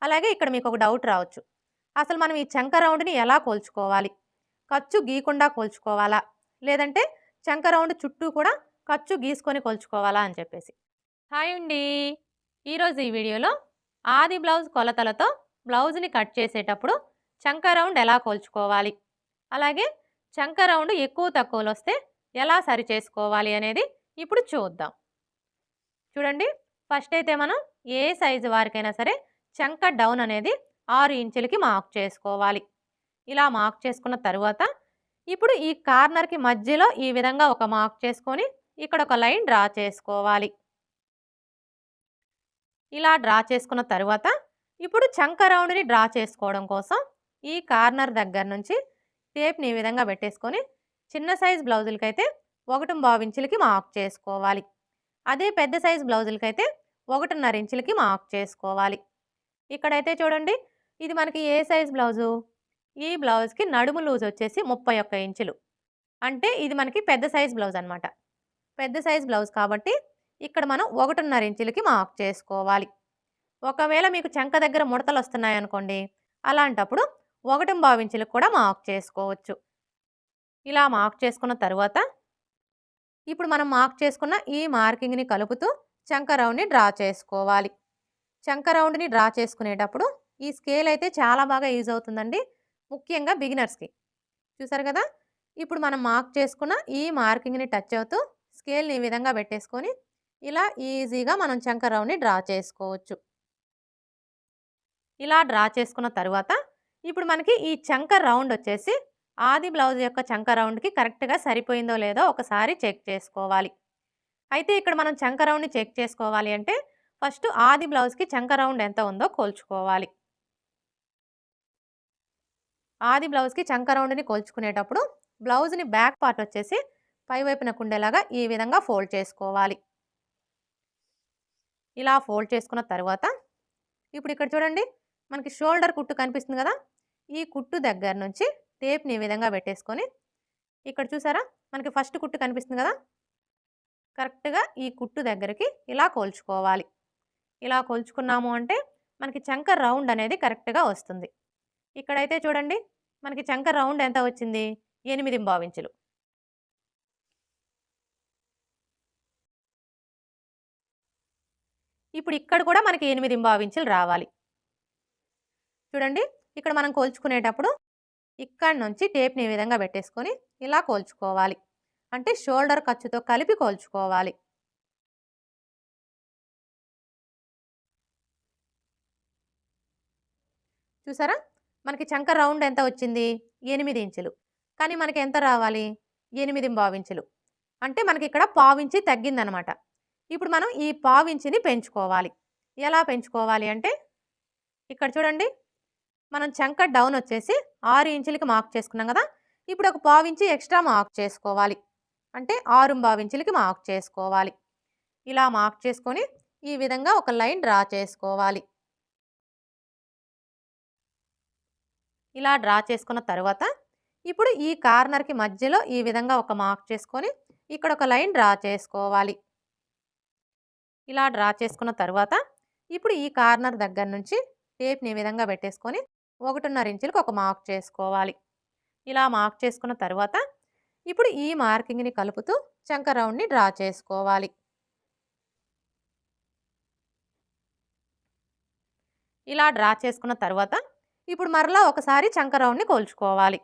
అలాగే ఇక్కడ మీకు ఒక డౌట్ రావచ్చు. అసలు మనం ఈ చంక రౌండ్‌ని ఎలా కొలుచుకోవాలి? ఖర్చు గీయకుండా కొలుచుకోవాలా? లేదంటే చంక రౌండ్ చుట్టూ కూడా ఖర్చు గీసుకొని కొలుచుకోవాలా అని చెప్పేసి. హాయ్ అండి. ఈరోజు ఈ వీడియోలో ఆది బ్లౌజ్ కొలతలతో బ్లౌజ్‌ని కట్ చేసేటప్పుడు చంక రౌండ్ ఎలా కొలుచుకోవాలి? అలాగే చంక రౌండ్ ఎక్కువ తక్కువలొస్తే ఎలా సరిచేసుకోవాలి అనేది ఇప్పుడు చూద్దాం. చూడండి, ఫస్ట్ అయితే మనం ఏ సైజు వారికైనా సరే చంక డౌన్ అనేది 6 ఇంచులకి మార్క్ చేసుకోవాలి. ఇలా మార్క్ చేసుకున్న తరువాత ఇప్పుడు ఈ కార్నర్‌కి మధ్యలో ఈ విధంగా ఒక మార్క్ చేసుకొని ఇక్కడ ఒక లైన్ డ్రా చేసుకోవాలి. ఇలా డ్రా చేసుకున్న తరువాత ఇప్పుడు చంక రౌండ్‌ని డ్రా చేసుకోవడం కోసం ఈ కార్నర్ దగ్గర నుంచి టేప్‌ని ఈ విధంగా పెట్టేసుకొని చిన్న సైజ్ బ్లౌజులకైతే 1.25 ఇంచులకి మార్క్ చేసుకోవాలి. అదే పెద్ద సైజ్ బ్లౌజులకైతే 1.5 ఇంచులకి మార్క్ చేసుకోవాలి. ఇక్కడైతే చూడండి, ఇది మనకి ఏ సైజ్ బ్లౌజు? ఈ బ్లౌజ్‌కి నడుము లూజ్ వచ్చేసి 31 ఇంచులు. అంటే ఇది మనకి పెద్ద సైజ్ బ్లౌజ్ అనమాట. పెద్ద సైజ్ బ్లౌజ్ కాబట్టి ఇక్కడ మనం 1.5 ఇంచులకి మార్క్ చేసుకోవాలి. ఒకవేళ మీకు చంక దగ్గర ముడతలొస్తున్నాయనుకోండి, అలాంటప్పుడు 1.25 ఇంచులకు కూడా మార్క్ చేసుకోవచ్చు. ఇలా మార్క్ చేసుకున్న తరువాత ఇప్పుడు మనం మార్క్ చేసుకున్న ఈ మార్కింగ్‌ని కలుపుతూ చంక రౌండ్‌ని డ్రా చేసుకోవాలి. చంక రౌండ్‌ని డ్రా చేసుకునేటప్పుడు ఈ స్కేల్ అయితే చాలా బాగా యూజ్ అవుతుందండి. ముఖ్యంగా బిగినర్స్‌కి. చూసారు కదా! ఇప్పుడు మనం మార్క్ చేసుకున్న ఈ మార్కింగ్‌ని టచ్ అవుతూ స్కేల్‌ని ఈ విధంగా పెట్టేసుకొని ఇలా ఈజీగా మనం చంక రౌండ్‌ని డ్రా చేసుకోవచ్చు. ఇలా డ్రా చేసుకున్న తరువాత ఇప్పుడు మనకి ఈ చంక రౌండ్ వచ్చేసి ఆది బ్లౌజ్ యొక్క చంక రౌండ్‌కి కరెక్ట్‌గా సరిపోయిందో లేదో ఒకసారి చెక్ చేసుకోవాలి. అయితే ఇక్కడ మనం చంక రౌండ్‌ని చెక్ చేసుకోవాలి అంటే ఫస్ట్ ఆది బ్లౌజ్‌కి చంక రౌండ్ ఎంత ఉందో కొలుచుకోవాలి. ఆది బ్లౌజ్‌కి చంక రౌండ్‌ని కొలుచుకునేటప్పుడు బ్లౌజ్‌ని బ్యాక్ పార్ట్ వచ్చేసి పై వైపునకు ఉండేలాగా ఈ విధంగా ఫోల్డ్ చేసుకోవాలి. ఇలా ఫోల్డ్ చేసుకున్న తర్వాత ఇప్పుడు ఇక్కడ చూడండి, మనకి షోల్డర్ కుట్టు కనిపిస్తుంది కదా! ఈ కుట్టు దగ్గర నుంచి టేప్‌ని ఈ విధంగా పెట్టేసుకొని ఇక్కడ చూసారా? మనకి ఫస్ట్ కుట్టు కనిపిస్తుంది కదా! కరెక్ట్‌గా ఈ కుట్టు దగ్గరికి ఇలా కొలుచుకోవాలి. ఇలా కొలుచుకున్నాము అంటే మనకి చంక రౌండ్ అనేది కరెక్ట్‌గా వస్తుంది. ఇక్కడైతే చూడండి, మనకి చంక రౌండ్ ఎంత వచ్చింది? 8.25 ఇంచులు. ఇప్పుడు ఇక్కడ కూడా మనకి 8.25 ఇంచులు రావాలి. చూడండి, ఇక్కడ మనం కొలుచుకునేటప్పుడు ఇక్కడి నుంచి టేప్‌ని ఈ విధంగా పెట్టేసుకొని ఇలా కొలుచుకోవాలి. అంటే షోల్డర్ ఖర్చుతో కలిపి కొలుచుకోవాలి. చూసారా? మనకి చంక రౌండ్ ఎంత వచ్చింది? 8 ఇంచులు. కానీ మనకి ఎంత రావాలి? 8.25 ఇంచులు. అంటే మనకిక్కడ పావించి తగ్గిందనమాట. ఇప్పుడు మనం ఈ పావించిని పెంచుకోవాలి. ఎలా పెంచుకోవాలి అంటే ఇక్కడ చూడండి, మనం చంక డౌన్ వచ్చేసి 6 ఇంచులకి మార్క్ చేసుకున్నాం కదా! ఇప్పుడు ఒక పావించి ఎక్స్ట్రా మార్క్ చేసుకోవాలి. అంటే 6.25 ఇంచులకి మార్క్ చేసుకోవాలి. ఇలా మార్క్ చేసుకొని ఈ విధంగా ఒక లైన్ డ్రా చేసుకోవాలి. ఇలా డ్రా చేసుకున్న తరువాత ఇప్పుడు ఈ కార్నర్‌కి మధ్యలో ఈ విధంగా ఒక మార్క్ చేసుకొని ఇక్కడ ఒక లైన్ డ్రా చేసుకోవాలి. ఇలా డ్రా చేసుకున్న తరువాత ఇప్పుడు ఈ కార్నర్ దగ్గర నుంచి టేప్‌ని ఈ విధంగా పెట్టేసుకొని 1.5 ఇంచులకి ఒక మార్క్ చేసుకోవాలి. ఇలా మార్క్ చేసుకున్న తరువాత ఇప్పుడు ఈ మార్కింగ్‌ని కలుపుతూ చంక రౌండ్‌ని డ్రా చేసుకోవాలి. ఇలా డ్రా చేసుకున్న తరువాత ఇప్పుడు మరలా ఒకసారి చంక రౌండ్‌ని కొలుచుకోవాలి.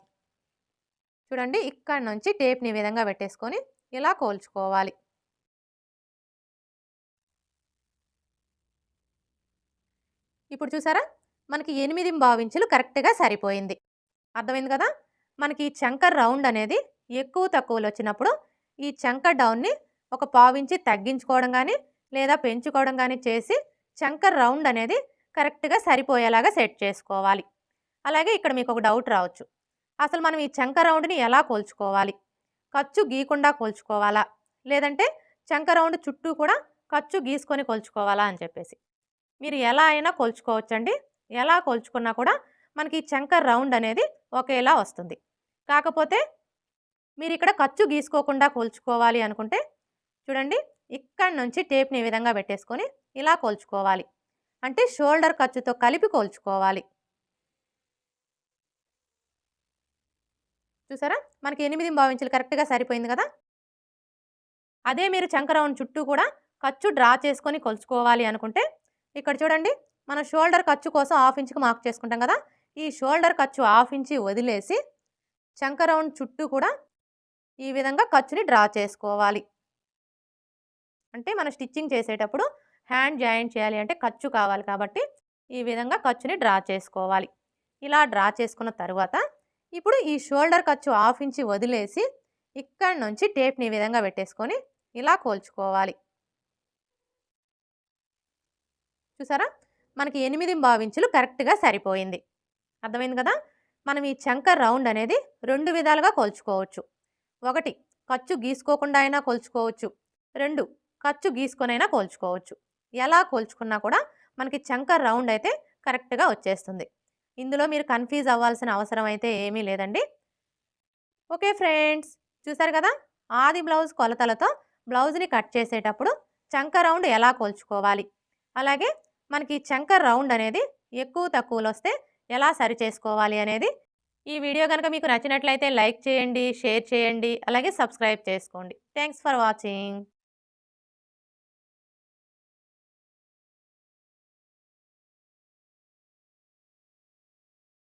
చూడండి, ఇక్కడి నుంచి టేప్‌ని ఈ విధంగా పెట్టేసుకొని ఇలా కొలుచుకోవాలి. ఇప్పుడు చూసారా? మనకి 8.25 ఇంచులు కరెక్ట్‌గా సరిపోయింది. అర్థమైంది కదా! మనకి ఈ చంక రౌండ్ అనేది ఎక్కువ తక్కువలు వచ్చినప్పుడు ఈ చంక డౌన్‌ని ఒక పావించి తగ్గించుకోవడం గానీ, లేదా పెంచుకోవడం గానీ చేసి చంక రౌండ్ అనేది కరెక్ట్‌గా సరిపోయేలాగా సెట్ చేసుకోవాలి. అలాగే ఇక్కడ మీకు ఒక డౌట్ రావచ్చు. అసలు మనం ఈ చంక రౌండ్‌ని ఎలా కొలుచుకోవాలి? ఖర్చు గీయకుండా కొలుచుకోవాలా? లేదంటే చంక రౌండ్ చుట్టూ కూడా ఖర్చు గీసుకొని కొలుచుకోవాలా అని చెప్పేసి. మీరు ఎలా అయినా కొలుచుకోవచ్చండి. ఎలా కొలుచుకున్నా కూడా మనకి ఈ చంక రౌండ్ అనేది ఒకేలా వస్తుంది. కాకపోతే మీరిక్కడ ఖర్చు గీసుకోకుండా కొలుచుకోవాలి అనుకుంటే చూడండి, ఇక్కడి నుంచి టేప్‌ని ఈ విధంగా పెట్టేసుకొని ఇలా కొలుచుకోవాలి. అంటే షోల్డర్ ఖర్చుతో కలిపి కొలుచుకోవాలి. చూసారా? మనకి 8 ఇంచులు కరెక్ట్‌గా సరిపోయింది కదా! అదే మీరు చంక రౌండ్ చుట్టూ కూడా ఖర్చు డ్రా చేసుకొని కొలుచుకోవాలి అనుకుంటే, ఇక్కడ చూడండి మనం షోల్డర్ ఖర్చు కోసం హాఫ్ ఇంచ్‌కి మార్క్ చేసుకుంటాం కదా! ఈ షోల్డర్ ఖర్చు హాఫ్ ఇంచి వదిలేసి చంక రౌండ్ చుట్టూ కూడా ఈ విధంగా ఖర్చుని డ్రా చేసుకోవాలి. అంటే మనం స్టిచ్చింగ్ చేసేటప్పుడు హ్యాండ్ జాయింట్ చేయాలి అంటే ఖర్చు కావాలి కాబట్టి ఈ విధంగా ఖర్చుని డ్రా చేసుకోవాలి. ఇలా డ్రా చేసుకున్న తరువాత ఇప్పుడు ఈ షోల్డర్ ఖర్చు హాఫ్ ఇంచి వదిలేసి ఇక్కడి నుంచి టేప్‌ని ఈ విధంగా పెట్టేసుకొని ఇలా కోల్చుకోవాలి. చూసారా? మనకి 8 ఇంచులు కరెక్ట్‌గా సరిపోయింది. అర్థమైంది కదా! మనం ఈ చంక రౌండ్ అనేది 2 విధాలుగా కొలుచుకోవచ్చు. 1 ఖర్చు గీసుకోకుండా అయినా కొలుచుకోవచ్చు. 2 ఖర్చు గీసుకొనైనా కొలుచుకోవచ్చు. ఎలా కొలుచుకున్నా కూడా మనకి చంక రౌండ్ అయితే కరెక్ట్‌గా వచ్చేస్తుంది. ఇందులో మీరు కన్‌ఫ్యూజ్ అవ్వాల్సిన అవసరం అయితే ఏమీ లేదండి. ఓకే ఫ్రెండ్స్, చూసారు కదా! ఆది బ్లౌజ్ కొలతలతో బ్లౌజ్‌ని కట్ చేసేటప్పుడు చంక రౌండ్ ఎలా కొలుచుకోవాలి, అలాగే మనకి చంక రౌండ్ అనేది ఎక్కువ తక్కువలొస్తే ఎలా సరి చేసుకోవాలి అనేది ఈ వీడియో గనుక మీకు నచ్చినట్లయితే లైక్ చేయండి, షేర్ చేయండి, అలాగే సబ్స్క్రైబ్ చేసుకోండి. Thanks for watching.